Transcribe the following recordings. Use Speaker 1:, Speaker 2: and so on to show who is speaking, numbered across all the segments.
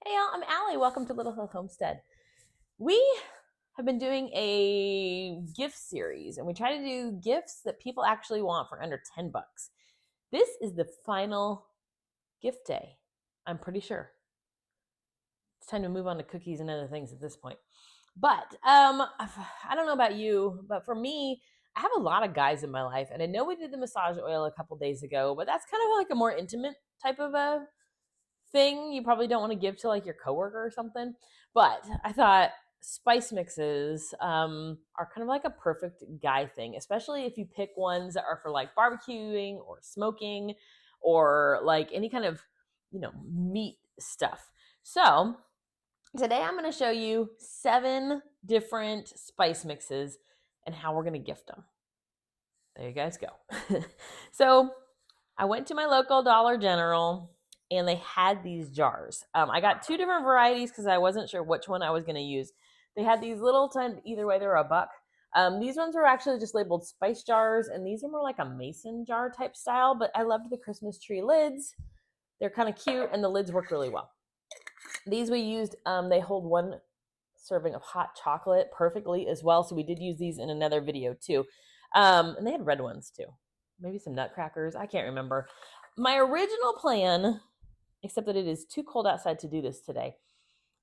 Speaker 1: Hey y'all, I'm Allie. Welcome to Little Hill Homestead. We have been doing a gift series and we try to do gifts that people actually want for under 10 bucks. This is the final gift day, I'm pretty sure. It's time to move on to cookies and other things at this point. But I don't know about you, but for me, I have a lot of guys in my life, and I know we did the massage oil a couple days ago, but that's kind of like a more intimate type of a thing you probably don't want to give to like your coworker or something. But I thought spice mixes are kind of like a perfect guy thing, especially if you pick ones that are for like barbecuing or smoking or like any kind of, meat stuff. So today I'm going to show you 7 different spice mixes and how we're going to gift them. There you guys go. So I went to my local Dollar General and they had these jars. I got 2 different varieties because I wasn't sure which one I was going to use. They had these little either way, they were $1. These ones were actually just labeled spice jars, and these are more like a mason jar type style, but I loved the Christmas tree lids. They're kind of cute, and the lids work really well. These we used, they hold 1 serving of hot chocolate perfectly as well, so we did use these in another video too. And they had red ones too. Maybe some nutcrackers. I can't remember. My original plan, except that it is too cold outside to do this today,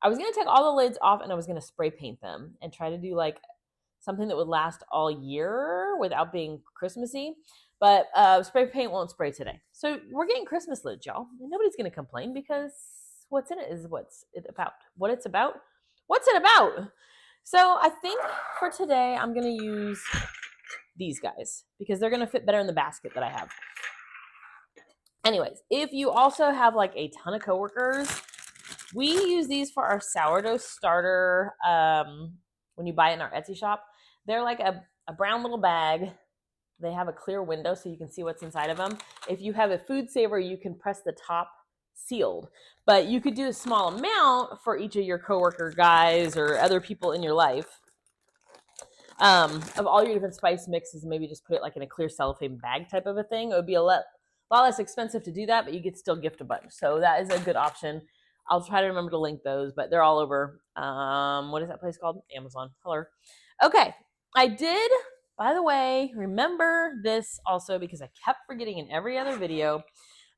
Speaker 1: I was going to take all the lids off and I was going to spray paint them and try to do like something that would last all year without being Christmassy. But spray paint won't spray today. So we're getting Christmas lids, y'all. And nobody's going to complain because what's in it is what's it about. What it's about? What's it about? So I think for today, I'm going to use these guys because they're going to fit better in the basket that I have. Anyways, if you also have like a ton of coworkers, we use these for our sourdough starter. When you buy it in our Etsy shop, they're like a brown little bag. They have a clear window so you can see what's inside of them. If you have a food saver, you can press the top sealed, but you could do a small amount for each of your coworker guys or other people in your life of all your different spice mixes, and maybe just put it like in a clear cellophane bag type of a thing. It would be a lot less expensive to do that, but you could still gift a bunch. So that is a good option. I'll try to remember to link those, but they're all over. What is that place called? Amazon. Hello. Okay. I did, by the way, remember this also because I kept forgetting in every other video.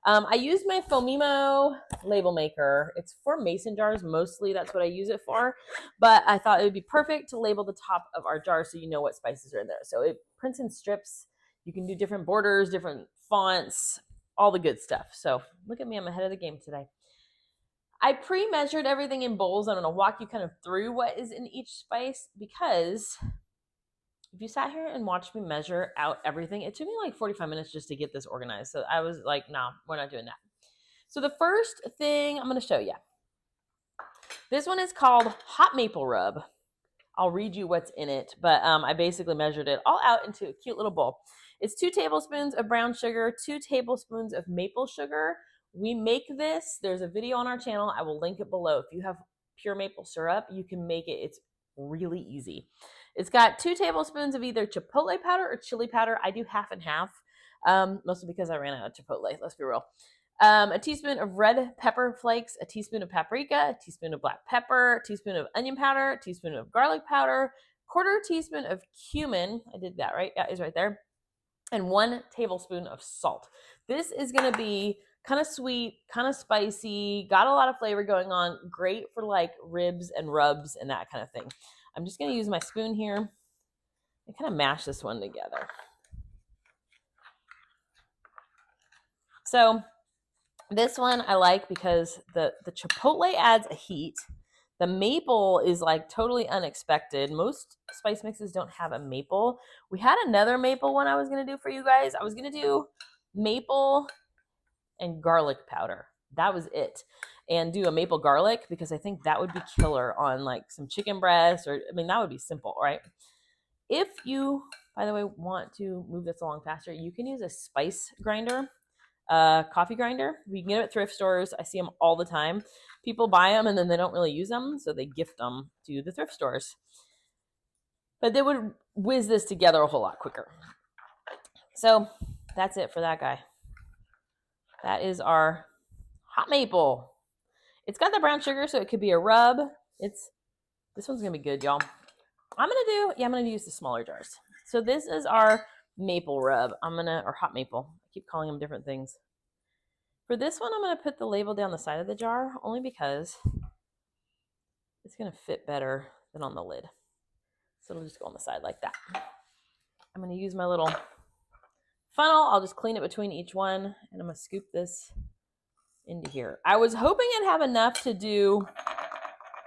Speaker 1: I used my Fomimo label maker. It's for mason jars mostly. That's what I use it for. But I thought it would be perfect to label the top of our jar so you know what spices are in there. So it prints in strips. You can do different borders, different fonts, all the good stuff. So look at me. I'm ahead of the game today. I pre-measured everything in bowls. I'm going to walk you kind of through what is in each spice because if you sat here and watched me measure out everything, it took me like 45 minutes just to get this organized. So I was like, nah, we're not doing that. So the first thing I'm going to show you, this one is called Hot Maple Rub. I'll read you what's in it, but I basically measured it all out into a cute little bowl. It's 2 tablespoons of brown sugar, 2 tablespoons of maple sugar. We make this. There's a video on our channel. I will link it below. If you have pure maple syrup, you can make it. It's really easy. It's got 2 tablespoons of either chipotle powder or chili powder. I do half and half, mostly because I ran out of chipotle. Let's be real. A teaspoon of red pepper flakes, a teaspoon of paprika, a teaspoon of black pepper, a teaspoon of onion powder, a teaspoon of garlic powder, quarter teaspoon of cumin. I did that right. Yeah, it's right there. And 1 tablespoon of salt. This is going to be kind of sweet, kind of spicy, got a lot of flavor going on. Great for like ribs and rubs and that kind of thing. I'm just going to use my spoon here and kind of mash this one together. So this one I like because the chipotle adds a heat. The maple is like totally unexpected. Most spice mixes don't have a maple. We had another maple one I was going to do for you guys. I was going to do maple and garlic powder. That was it. And do a maple garlic because I think that would be killer on like some chicken breast or, that would be simple, right? If you, by the way, want to move this along faster, you can use a spice grinder. Coffee grinder. You can get it at thrift stores. I see them all the time. People buy them and then they don't really use them, so they gift them to the thrift stores. But they would whiz this together a whole lot quicker. So that's it for that guy. That is our hot maple. It's got the brown sugar, so it could be a rub. This one's gonna be good, y'all. I'm gonna use the smaller jars. So this is our maple rub. Or hot maple. I keep calling them different things. For this one, I'm gonna put the label down the side of the jar, only because it's gonna fit better than on the lid. So it'll just go on the side like that. I'm gonna use my little funnel. I'll just clean it between each one, and I'm gonna scoop this into here. I was hoping I'd have enough to do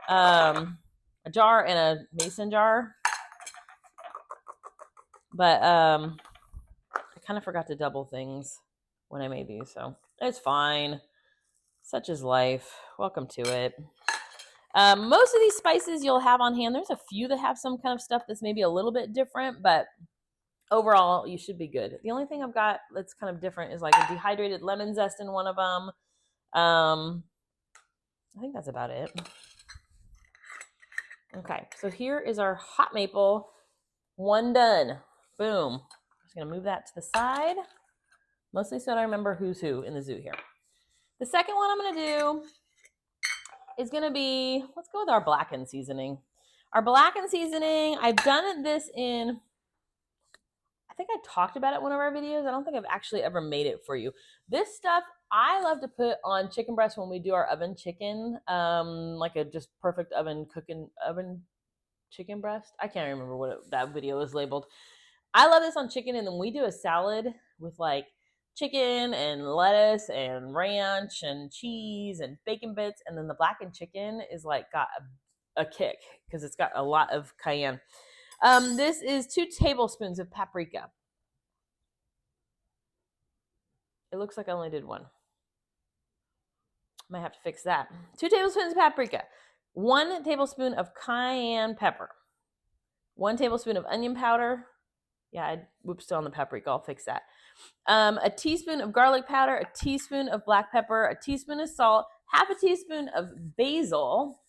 Speaker 1: a jar and a mason jar, but I kind of forgot to double things when I made these, so it's fine. Such is life. Welcome to it. Most of these spices you'll have on hand. There's a few that have some kind of stuff that's maybe a little bit different, but overall, you should be good. The only thing I've got that's kind of different is like a dehydrated lemon zest in one of them. I think that's about it. Okay, so here is our hot maple. One done. Boom. I'm just going to move that to the side, mostly so I remember who's who in the zoo here. The second one I'm going to do is going to be, let's go with our blackened seasoning. Our blackened seasoning, I've done this in, I think I talked about it in one of our videos. I don't think I've actually ever made it for you. This stuff I love to put on chicken breast when we do our oven chicken, like a just perfect oven chicken breast. I can't remember what that video was labeled. I love this on chicken, and then we do a salad with like chicken and lettuce and ranch and cheese and bacon bits, and then the blackened chicken is like got a kick because it's got a lot of cayenne. This is 2 tablespoons of paprika. It looks like I only did one. Might have to fix that. 2 tablespoons of paprika. 1 tablespoon of cayenne pepper. 1 tablespoon of onion powder. Yeah, I whooped on the paprika. I'll fix that. A teaspoon of garlic powder. A teaspoon of black pepper. A teaspoon of salt. Half a teaspoon of basil.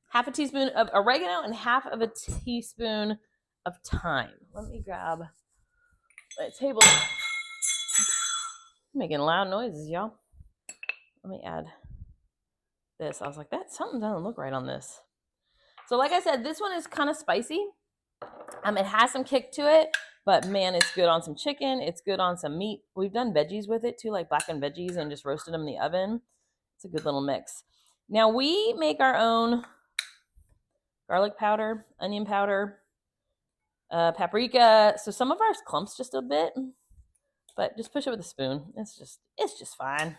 Speaker 1: Half a teaspoon of oregano. And half of a teaspoon of thyme. Let me grab my table. I'm making loud noises, y'all. Let me add this. I was like, something doesn't look right on this. So like I said, this one is kind of spicy. It has some kick to it, but man, it's good on some chicken. It's good on some meat. We've done veggies with it too, like blackened veggies, and just roasted them in the oven. It's a good little mix. Now we make our own garlic powder, onion powder, paprika. So some of ours clumps just a bit, but just push it with a spoon. It's just fine.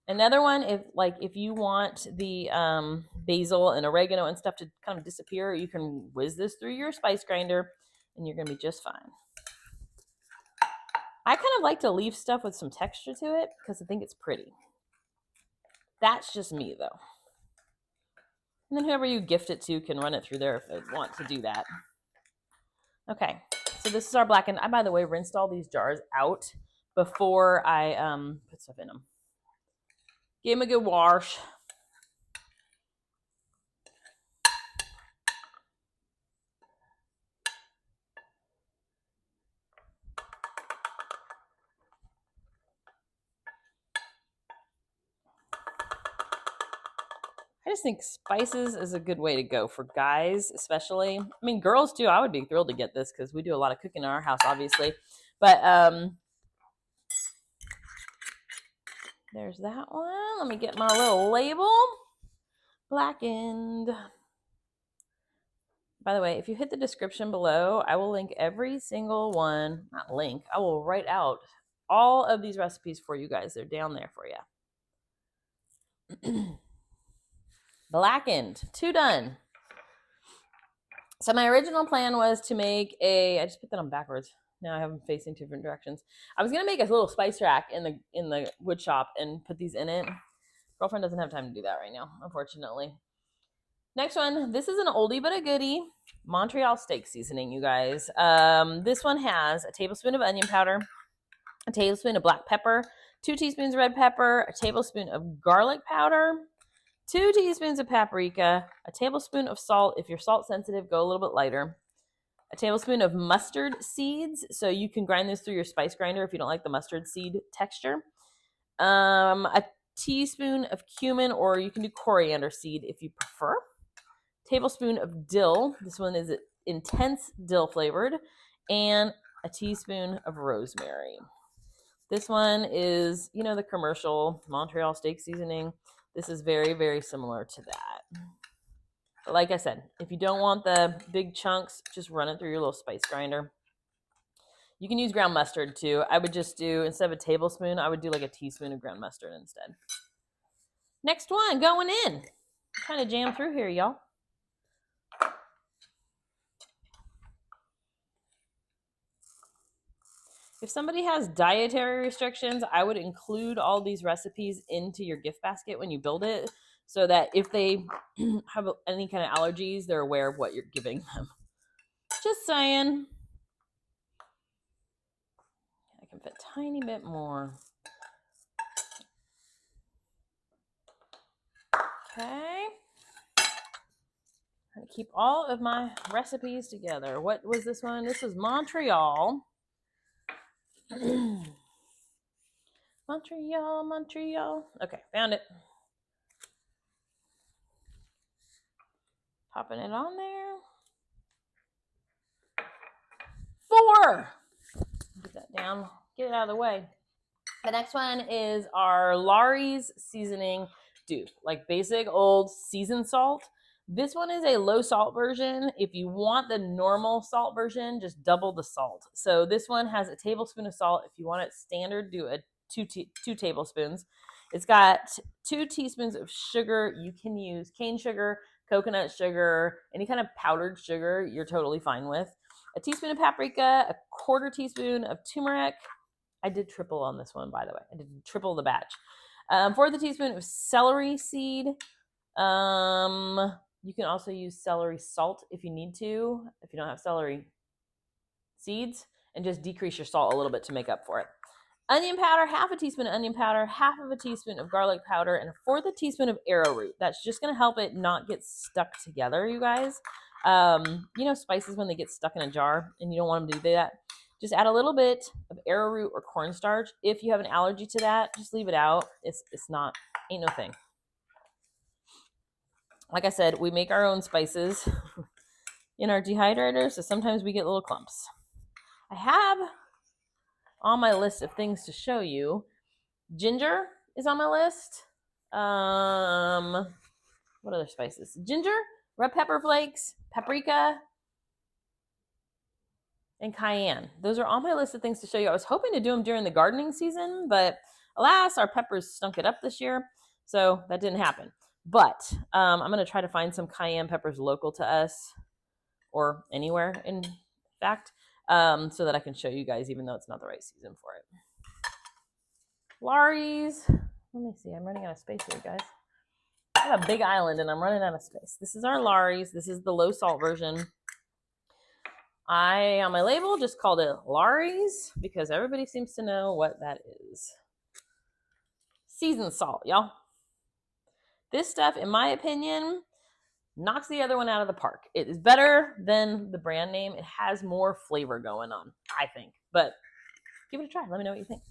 Speaker 1: Another one, if you want the basil and oregano and stuff to kind of disappear, you can whiz this through your spice grinder and you're going to be just fine. I kind of like to leave stuff with some texture to it because I think it's pretty. That's just me, though. And then whoever you gift it to can run it through there if they want to do that. Okay, so this is our blackened. I, by the way, rinsed all these jars out before I put stuff in them. Give them a good wash. I just think spices is a good way to go for guys, especially. I mean, girls too. I would be thrilled to get this because we do a lot of cooking in our house, obviously. But there's that one. Let me get my little label. Blackened. By the way, if you hit the description below, I will link every single one. Not link. I will write out all of these recipes for you guys. They're down there for you. Blackened. 2 done. So my original plan was to make I just put that on backwards. Now I have them facing 2 different directions. I was going to make a little spice rack in the wood shop and put these in it. Girlfriend doesn't have time to do that right now, unfortunately. Next one. This is an oldie but a goodie. Montreal steak seasoning, you guys. This one has a tablespoon of onion powder, a tablespoon of black pepper, 2 teaspoons of red pepper, a tablespoon of garlic powder, 2 teaspoons of paprika, a tablespoon of salt. If you're salt sensitive, go a little bit lighter. a tablespoon of mustard seeds. So you can grind this through your spice grinder if you don't like the mustard seed texture. A teaspoon of cumin, or you can do coriander seed if you prefer. Tablespoon of dill. This one is intense dill flavored. And a teaspoon of rosemary. This one is, you know, the commercial Montreal steak seasoning. This is very, very similar to that. But like I said, if you don't want the big chunks, just run it through your little spice grinder. You can use ground mustard too. I would just do, instead of a tablespoon, I would do like a teaspoon of ground mustard instead. Next one, going in. I'm trying to jam through here, y'all. If somebody has dietary restrictions, I would include all these recipes into your gift basket when you build it, so that if they have any kind of allergies, they're aware of what you're giving them. Just saying. I can fit a tiny bit more. Okay. I'm going to keep all of my recipes together. What was this one? This was Montreal. Montreal. Okay, found it. Popping it on there. 4. Get that down. Get it out of the way. The next one is our Lawry's seasoning dupe, like basic old seasoned salt. This one is a low salt version. If you want the normal salt version, just double the salt. So this one has a tablespoon of salt. If you want it standard, do a 2 tablespoons. It's got 2 teaspoons of sugar. You can use cane sugar, coconut sugar, any kind of powdered sugar you're totally fine with. A teaspoon of paprika, a 1/4 teaspoon of turmeric. I did triple on this one, by the way. I did triple the batch. 1/4 teaspoon of celery seed. You can also use celery salt if you need to, if you don't have celery seeds, and just decrease your salt a little bit to make up for it. Onion powder, 1/2 teaspoon of onion powder, 1/2 teaspoon of garlic powder, and a 1/4 teaspoon of arrowroot. That's just going to help it not get stuck together, you guys. You know, spices when they get stuck in a jar and you don't want them to do that. Just add a little bit of arrowroot or cornstarch. If you have an allergy to that, just leave it out. It's not, ain't no thing. Like I said, we make our own spices in our dehydrator, so sometimes we get little clumps. I have on my list of things to show you, ginger is on my list. What other spices? Ginger, red pepper flakes, paprika, and cayenne. Those are on my list of things to show you. I was hoping to do them during the gardening season, but alas, our peppers stunk it up this year, so that didn't happen. But I'm going to try to find some cayenne peppers local to us, or anywhere, in fact, so that I can show you guys, even though it's not the right season for it. Lawry's. Let me see. I'm running out of space here, guys. I have a big island, and I'm running out of space. This is our Lawry's. This is the low salt version. I, on my label, just called it Lawry's because everybody seems to know what that is. Seasoned salt, y'all. This stuff, in my opinion, knocks the other one out of the park. It is better than the brand name. It has more flavor going on, I think. But give it a try. Let me know what you think.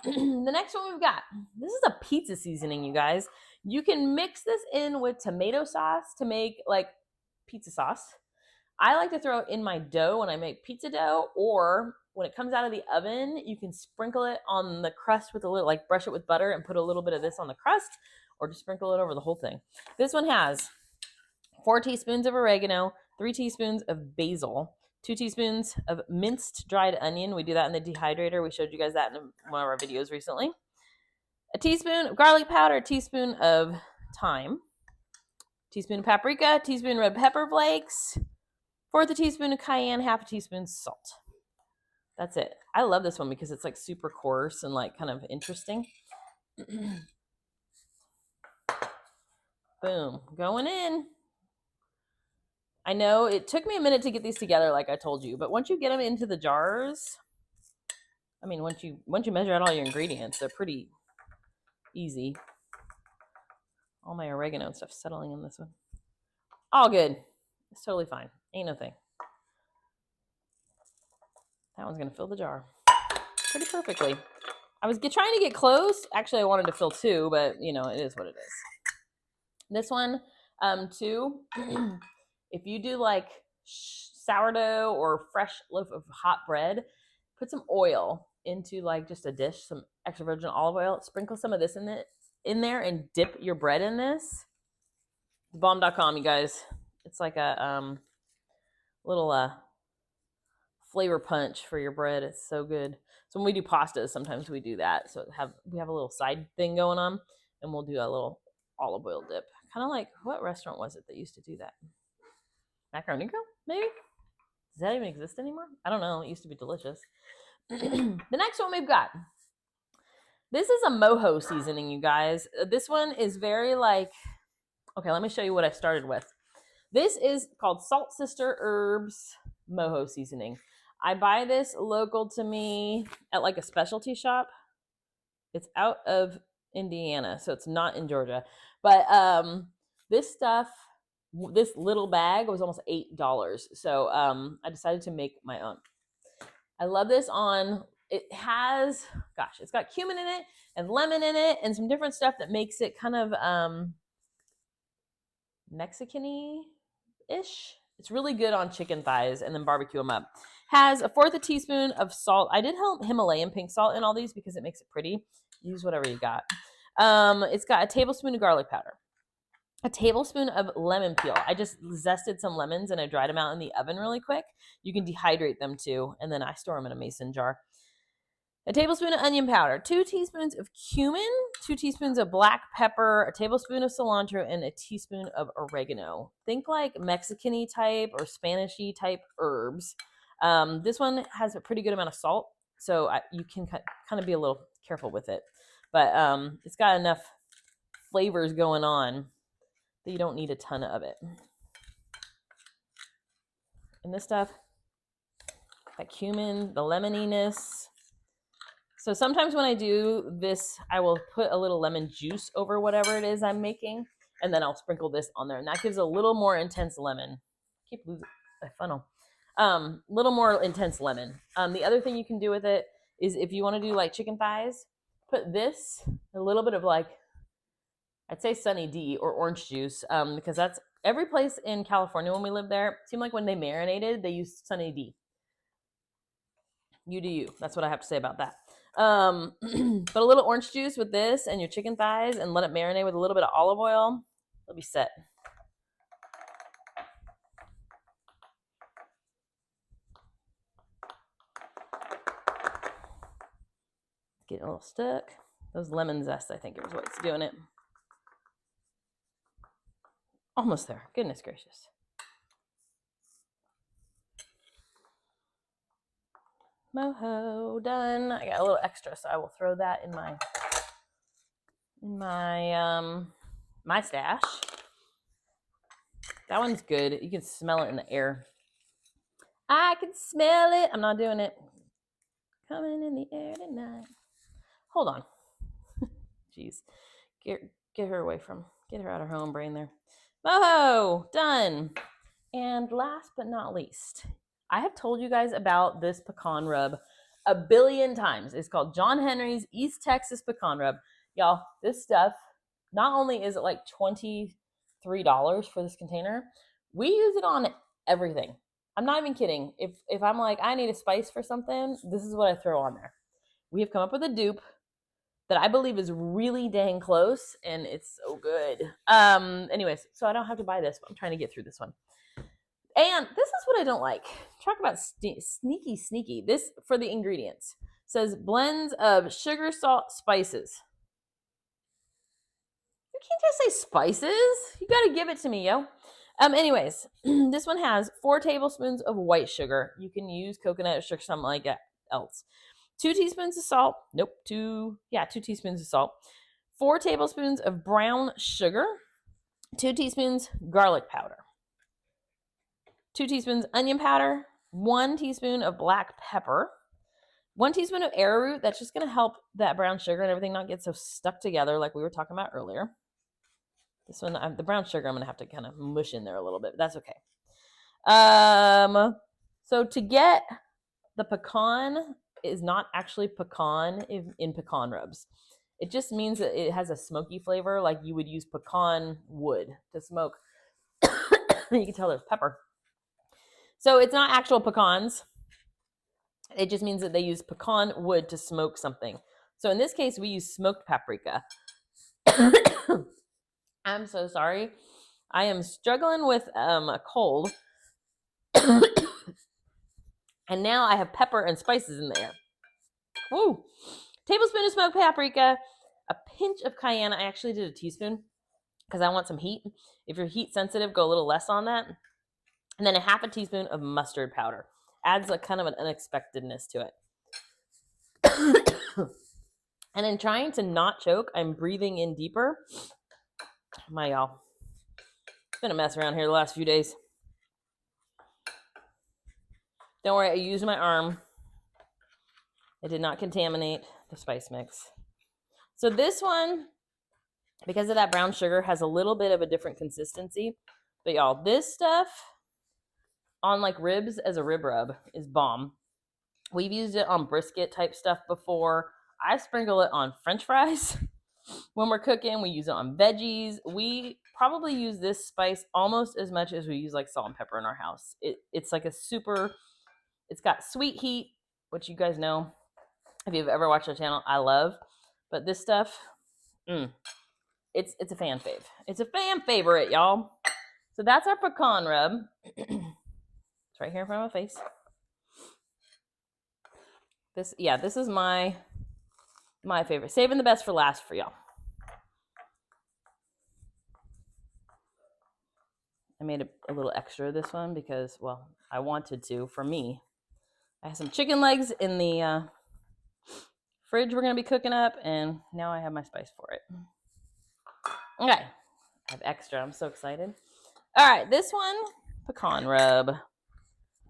Speaker 1: The next one we've got, this is a pizza seasoning, you guys. You can mix this in with tomato sauce to make like pizza sauce. I like to throw it in my dough when I make pizza dough, or when it comes out of the oven, you can sprinkle it on the crust with a little, like brush it with butter and put a little bit of this on the crust, or just sprinkle it over the whole thing. This one has 4 teaspoons of oregano, 3 teaspoons of basil, 2 teaspoons of minced dried onion. We do that in the dehydrator. We showed you guys that in one of our videos recently. A teaspoon of garlic powder, a teaspoon of thyme, teaspoon of paprika, teaspoon red pepper flakes, 1/4 teaspoon of cayenne, 1/2 teaspoon salt. That's it. I love this one because it's like super coarse and like kind of interesting. Boom. Going in. I know it took me a minute to get these together, like I told you, but once you get them into the jars, I mean, once you measure out all your ingredients, they're pretty easy. All my oregano and stuff settling in this one. All good. It's totally fine. Ain't no thing. That one's going to fill the jar pretty perfectly. I was trying to get close. Actually, I wanted to fill 2, but you know, it is what it is. This one, too, if you do like sourdough or fresh loaf of hot bread, put some oil into like just a dish, some extra virgin olive oil, sprinkle some of this in there and dip your bread in this. Bomb.com, you guys. It's like a little flavor punch for your bread. It's so good. So when we do pastas, sometimes we do that. So we have a little side thing going on, and we'll do a little olive oil dip. Kind of like, what restaurant was it that used to do that? Macaroni Grill, maybe? Does that even exist anymore? I don't know. It used to be delicious. The next one we've got. This is a Mojo seasoning, you guys. This one is very like, okay, let me show you what I started with. This is called Salt Sister Herbs Mojo seasoning. I buy this local to me at like a specialty shop. It's out of Indiana, so it's not in Georgia. But this stuff, this little bag was almost $8. So I decided to make my own. I love this on, it has, gosh, it's got cumin in it and lemon in it and some different stuff that makes it kind of Mexican-y-ish. It's really good on chicken thighs and then barbecue them up. Has 1/4 teaspoon of salt. I did Himalayan pink salt in all these because it makes it pretty. Use whatever you got. It's got a tablespoon of garlic powder, a tablespoon of lemon peel. I just zested some lemons and I dried them out in the oven really quick. You can dehydrate them too, and then I store them in a mason jar. A tablespoon of onion powder, 2 teaspoons of cumin, 2 teaspoons of black pepper, a tablespoon of cilantro, and a teaspoon of oregano. Think like Mexican-y type or Spanish-y type herbs. This one has a pretty good amount of salt, so you can kind of be a little careful with it. But it's got enough flavors going on that you don't need a ton of it. And this stuff, that cumin, the lemoniness. So sometimes when I do this, I will put a little lemon juice over whatever it is I'm making, and then I'll sprinkle this on there. And that gives a little more intense lemon. I keep losing my funnel. Little more intense lemon. The other thing you can do with it is if you want to do like chicken thighs, put this, a little bit of like, I'd say Sunny D or orange juice, because that's every place in California when we lived there, it seemed like when they marinated, they used Sunny D. You do you. That's what I have to say about that. But a little orange juice with this and your chicken thighs and let it marinate with a little bit of olive oil. It'll be set. Getting a little stuck. Those lemon zest, I think, is what's doing it. Almost there. Goodness gracious. Mojo done. I got a little extra, so I will throw that in my stash. That one's good. You can smell it in the air. I can smell it. I'm not doing it. Coming in the air tonight. Hold on. Jeez. Get her away from, get her out of her own brain there. Mojo, done. And last but not least, I have told you guys about this pecan rub a billion times. It's called John Henry's East Texas Pecan Rub. Y'all, this stuff, not only is it like $23 for this container, we use it on everything. I'm not even kidding. If I'm like, I need a spice for something, this is what I throw on there. We have come up with a dupe that I believe is really dang close, and it's so good. Anyways, so I don't have to buy this, but I'm trying to get through this one. And this is what I don't like. Talk about sneaky. This, for the ingredients, says blends of sugar, salt, spices. You can't just say spices. You got to give it to me, yo. Anyways, this one has 4 tablespoons of white sugar. You can use coconut sugar, something like that else. 2 teaspoons of salt. Nope, 2 teaspoons of salt. 4 tablespoons of brown sugar. 2 teaspoons garlic powder. 2 teaspoons onion powder. 1 teaspoon of black pepper. 1 teaspoon of arrowroot. That's just going to help that brown sugar and everything not get so stuck together like we were talking about earlier. This one, the brown sugar, I'm going to have to kind of mush in there a little bit, but that's okay. So to get the pecan is not actually pecan in pecan rubs. It just means that it has a smoky flavor, like you would use pecan wood to smoke. You can tell there's pepper. So it's not actual pecans. It just means that they use pecan wood to smoke something. So in this case, we use smoked paprika. I'm so sorry. I am struggling with a cold. And now I have pepper and spices in there. Woo! Tablespoon of smoked paprika, a pinch of cayenne. I actually did a teaspoon because I want some heat. If you're heat sensitive, go a little less on that. And then a half a teaspoon of mustard powder. Adds a kind of an unexpectedness to it. And in trying to not choke, I'm breathing in deeper. My y'all. It's been a mess around here the last few days. Don't worry, I used my arm. It did not contaminate the spice mix. So this one, because of that brown sugar, has a little bit of a different consistency. But y'all, this stuff on like ribs as a rib rub is bomb. We've used it on brisket type stuff before. I sprinkle it on French fries when we're cooking. We use it on veggies. We probably use this spice almost as much as we use like salt and pepper in our house. It's like a super, it's got sweet heat, which you guys know, if you've ever watched our channel, I love. But this stuff, it's a fan fave. It's a fan favorite, y'all. So that's our pecan rub. It's right here in front of my face. This is my favorite. Saving the best for last for y'all. I made a little extra of this one because, well, I wanted to for me. I have some chicken legs in the fridge we're going to be cooking up, and now I have my spice for it. Okay. I have extra. I'm so excited. All right, this one, pecan rub.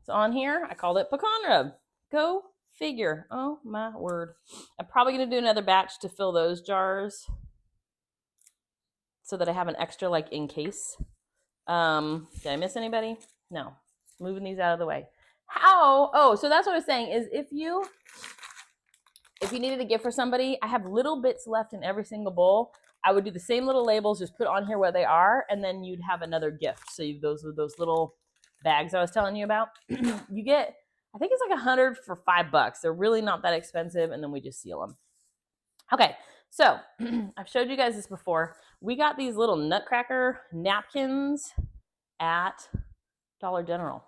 Speaker 1: It's on here. I called it pecan rub. Go figure. Oh, my word. I'm probably going to do another batch to fill those jars so that I have an extra, like, in case. Did I miss anybody? No. Moving these out of the way. How? Oh, so that's what I was saying is if you needed a gift for somebody, I have little bits left in every single bowl. I would do the same little labels, just put on here where they are, and then you'd have another gift. So those little bags I was telling you about. You get, I think it's like 100 for $5. They're really not that expensive, and then we just seal them. Okay, so I've showed you guys this before. We got these little nutcracker napkins at Dollar General.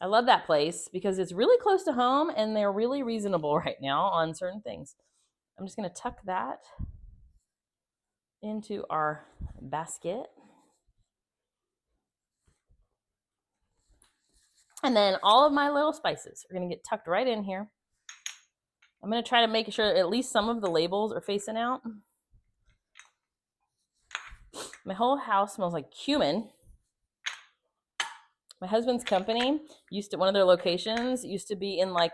Speaker 1: I love that place because it's really close to home and they're really reasonable right now on certain things. I'm just going to tuck that into our basket. And then all of my little spices are going to get tucked right in here. I'm going to try to make sure at least some of the labels are facing out. My whole house smells like cumin. My husband's company one of their locations used to be in like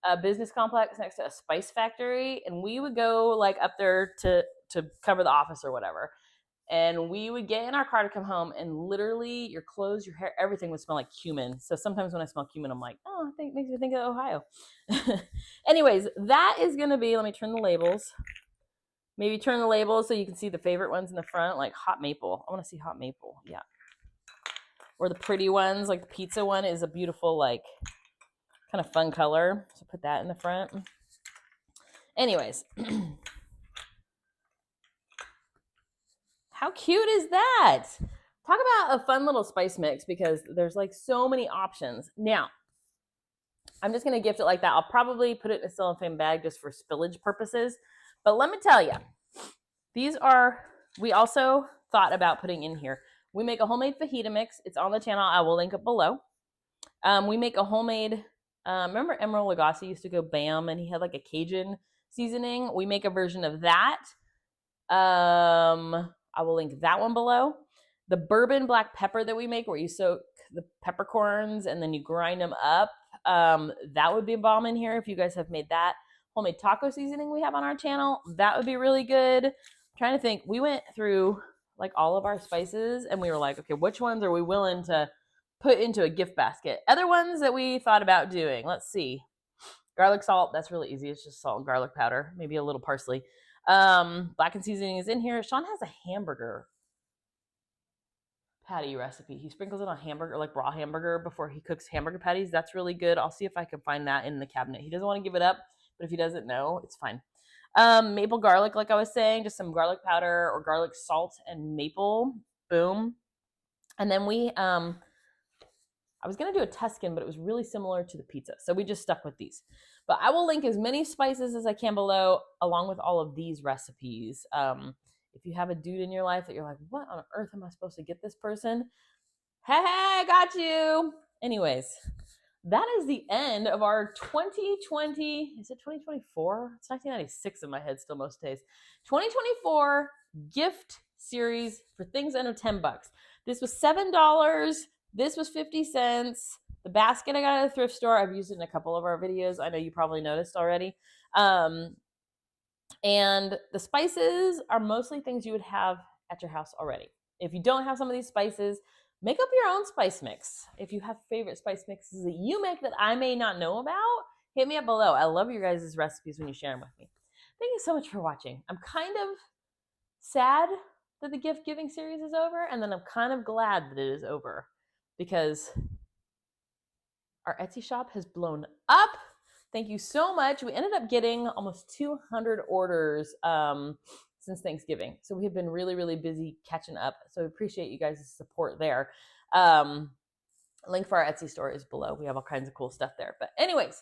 Speaker 1: a business complex next to a spice factory. And we would go like up there to cover the office or whatever. And we would get in our car to come home and literally your clothes, your hair, everything would smell like cumin. So sometimes when I smell cumin, I'm like, oh, I think it makes me think of Ohio. Anyways, that is going to be, let me turn the labels. Maybe turn the labels so you can see the favorite ones in the front, like hot maple. I want to see hot maple. Yeah. Or the pretty ones, like the pizza one is a beautiful, like, kind of fun color. So put that in the front. Anyways. How cute is that? Talk about a fun little spice mix because there's like so many options. Now, I'm just going to gift it like that. I'll probably put it in a cellophane bag just for spillage purposes. But let me tell you, we also thought about putting in here. We make a homemade fajita mix. It's on the channel. I will link it below. We make a homemade, remember Emeril Lagasse used to go BAM and he had like a Cajun seasoning? We make a version of that. I will link that one below. The bourbon black pepper that we make where you soak the peppercorns and then you grind them up. That would be a bomb in here if you guys have made that. Homemade taco seasoning we have on our channel. That would be really good. I'm trying to think. We went through like all of our spices and we were like, okay, which ones are we willing to put into a gift basket. Other ones that we thought about doing, let's see. Garlic salt, that's really easy. It's just salt and garlic powder, maybe a little parsley. Blackened seasoning is in here. Sean has a hamburger patty recipe. He sprinkles it on hamburger, like raw hamburger, before he cooks hamburger patties. That's really good. I'll see if I can find that in the cabinet. He doesn't want to give it up, but if he doesn't know, it's fine. Maple garlic, like I was saying, just some garlic powder or garlic salt and maple. Boom. And then I was going to do a Tuscan, but it was really similar to the pizza. So we just stuck with these. But I will link as many spices as I can below, along with all of these recipes. If you have a dude in your life that you're like, what on earth am I supposed to get this person? Hey, I got you. Anyways, that is the end of our 2020. Is it 2024? It's 1996 in my head still most days. 2024 gift series for things under $10. This was $7. This was 50 cents. The basket I got at a thrift store. I've used it in a couple of our videos. I know you probably noticed already. And the spices are mostly things you would have at your house already. If you don't have some of these spices, make up your own spice mix. If you have favorite spice mixes that you make that I may not know about, hit me up below. I love your guys' recipes when you share them with me. Thank you so much for watching. I'm kind of sad that the gift giving series is over, and then I'm kind of glad that it is over because our Etsy shop has blown up. Thank you so much. We ended up getting almost 200 orders since Thanksgiving. So we have been really, really busy catching up. So we appreciate you guys' support there. Link for our Etsy store is below. We have all kinds of cool stuff there. But anyways,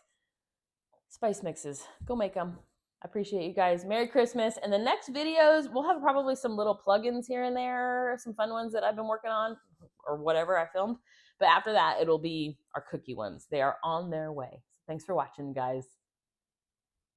Speaker 1: spice mixes, go make them. I appreciate you guys. Merry Christmas. And the next videos, we'll have probably some little plugins here and there, some fun ones that I've been working on or whatever I filmed. But after that, it'll be our cookie ones. They are on their way. Thanks for watching, guys.